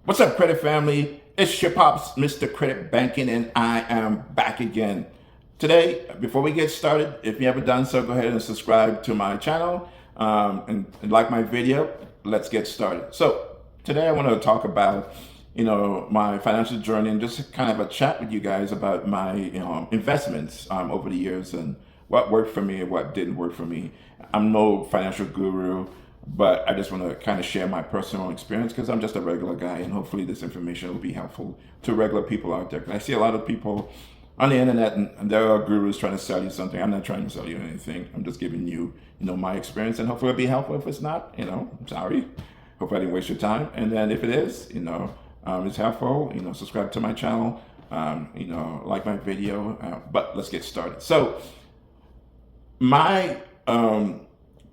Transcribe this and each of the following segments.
What's up, credit family? It's your pops, Mr. Credit Banking, and I am back again. Today, before we get started, if you haven't done so, go ahead and subscribe to my channel and like my video. Let's get started. So today I want to talk about, my financial journey and just kind of a chat with you guys about my, investments over the years and what worked for me and what didn't work for me. I'm no financial guru, but I just want to kind of share my personal experience because I'm just a regular guy, and hopefully this information will be helpful to regular people out there. 'Cause I see a lot of people on the internet, and there are gurus trying to sell you something. I'm not trying to sell you anything. I'm just giving you, my experience, and hopefully it'll be helpful. If it's not, I'm sorry. Hope I didn't waste your time. And then if it is, it's helpful. Subscribe to my channel. Like my video. But let's get started. So my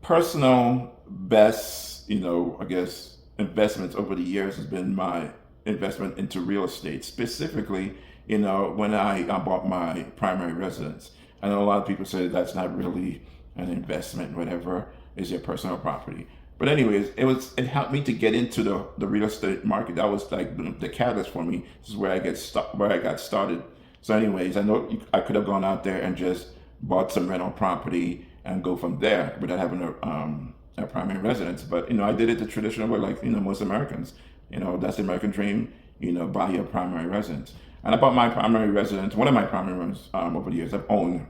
personal best, I guess, investments over the years has been my investment into real estate. Specifically, when I bought my primary residence. I know a lot of people say that's not really an investment, whatever, is your personal property. But anyways, it helped me to get into the real estate market. That was like the catalyst for me. This is where I got started. So anyways, I know I could have gone out there and just bought some rental property and go from there without having a primary residence. But I did it the traditional way, like most Americans. That's the American dream. Buy your primary residence. And I bought my primary residence, one of my primary residences over the years. I've owned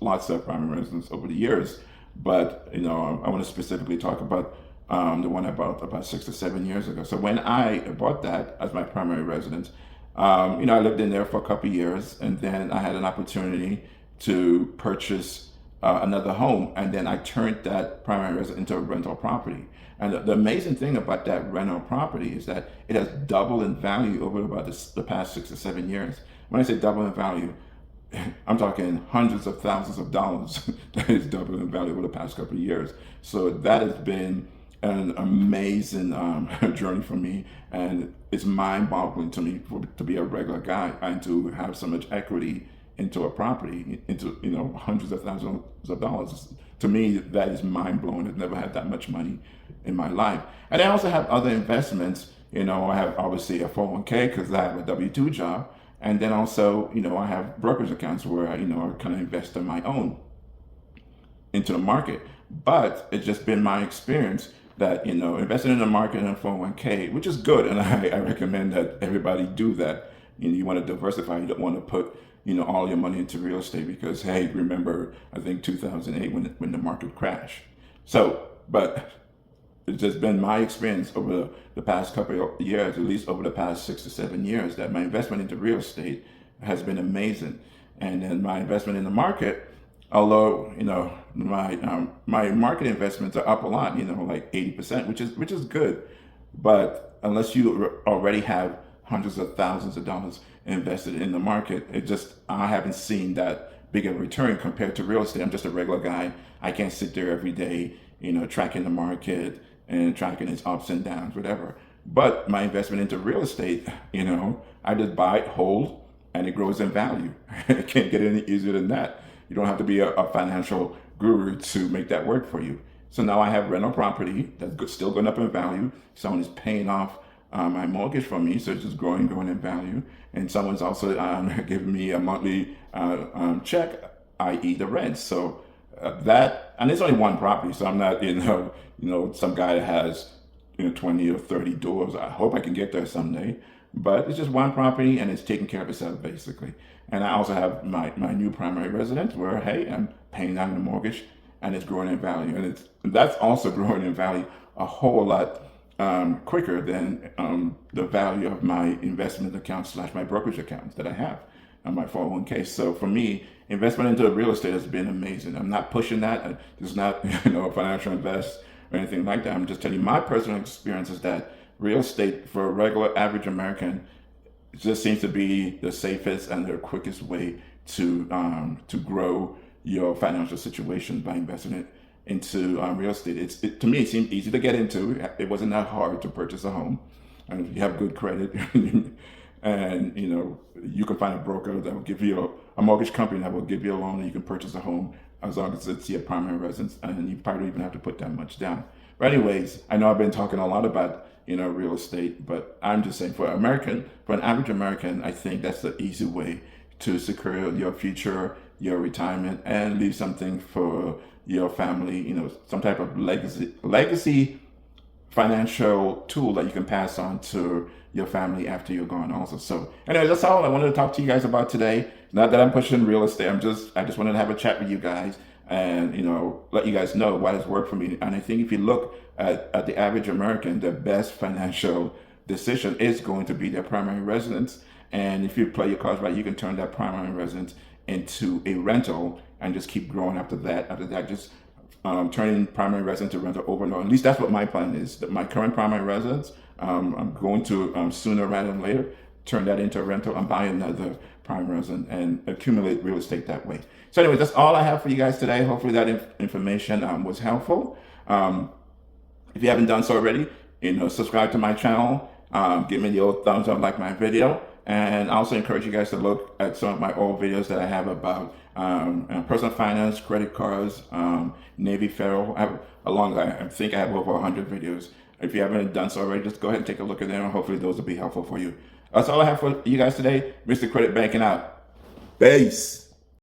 lots of primary residences over the years, but I want to specifically talk about the one I bought about 6 to 7 years ago. So when I bought that as my primary residence, I lived in there for a couple of years, and then I had an opportunity to purchase another home, and then I turned that primary residence into a rental property. And the amazing thing about that rental property is that it has doubled in value over about the past 6 to 7 years. When I say double in value, I'm talking hundreds of thousands of dollars that is doubled in value over the past couple of years. So that has been an amazing journey for me, and it's mind-boggling to me to be a regular guy and to have so much equity into a property, into hundreds of thousands of dollars. To me, that is mind-blowing. I've never had that much money in my life. And I also have other investments. I have obviously a 401k because I have a W-2 job, and then also I have brokerage accounts where I kind of invest on my own into the market. But it's just been my experience that investing in the market in a 401k, which is good, and I recommend that everybody do that. You want to diversify. You don't want to put all your money into real estate because, hey, remember, I think 2008 when the market crashed. So, but it's just been my experience over the past couple of years, at least over the past 6 to 7 years, that my investment into real estate has been amazing. And then my investment in the market, although, my market investments are up a lot, like 80%, which is good. But unless you already have hundreds of thousands of dollars invested in the market, I haven't seen that big of a return compared to real estate. I'm just a regular guy. I can't sit there every day, tracking the market and tracking its ups and downs, whatever. But my investment into real estate, I just buy it, hold, and it grows in value. It can't get any easier than that. You don't have to be a financial guru to make that work for you. So now I have rental property that's still going up in value. Someone is paying off my mortgage for me, so it's just growing in value. And someone's also giving me a monthly check, i.e. the rent. So that, and it's only one property, so I'm not, some guy that has 20 or 30 doors. I hope I can get there someday. But it's just one property, and it's taking care of itself, basically. And I also have my new primary residence where, hey, I'm paying down the mortgage, and it's growing in value. And that's also growing in value a whole lot quicker than the value of my investment accounts / my brokerage accounts that I have on my 401k. So for me, investment into real estate has been amazing. I'm not pushing that. It's not a financial invest or anything like that. I'm just telling you my personal experience is that real estate for a regular average American just seems to be the safest and the quickest way to grow your financial situation by investing it into real estate. To me, it seemed easy to get into. It wasn't that hard to purchase a home. And if you have good credit, and you can find a broker that will give you a mortgage company that will give you a loan, and you can purchase a home as long as it's your primary residence, and you probably don't even have to put that much down. But anyways, I know I've been talking a lot about real estate. But I'm just saying, for an average American, I think that's the easy way to secure your future, your retirement, and leave something for your family. Some type of legacy financial tool that you can pass on to your family after you're gone also. So anyway, that's all I wanted to talk to you guys about today. Not that I'm pushing real estate. I just wanted to have a chat with you guys and, let you guys know what has worked for me. And I think if you look at the average American, the best financial decision is going to be their primary residence. And if you play your cards right, you can turn that primary residence into a rental and just keep growing after that. After that, just turning primary residence to rental over and over. At least that's what my plan is. That my current primary residence, I'm going to sooner rather than later turn that into a rental and buy another primary residence and accumulate real estate that way. So anyway, that's all I have for you guys today. Hopefully that information was helpful. If you haven't done so already, subscribe to my channel. Give me the old thumbs up, like my video. And I also encourage you guys to look at some of my old videos that I have about personal finance, credit cards, Navy Federal. I think I have over 100 videos. If you haven't done so already, just go ahead and take a look at them, and hopefully those will be helpful for you. That's all I have for you guys today. Mr. Credit Banking out. Peace.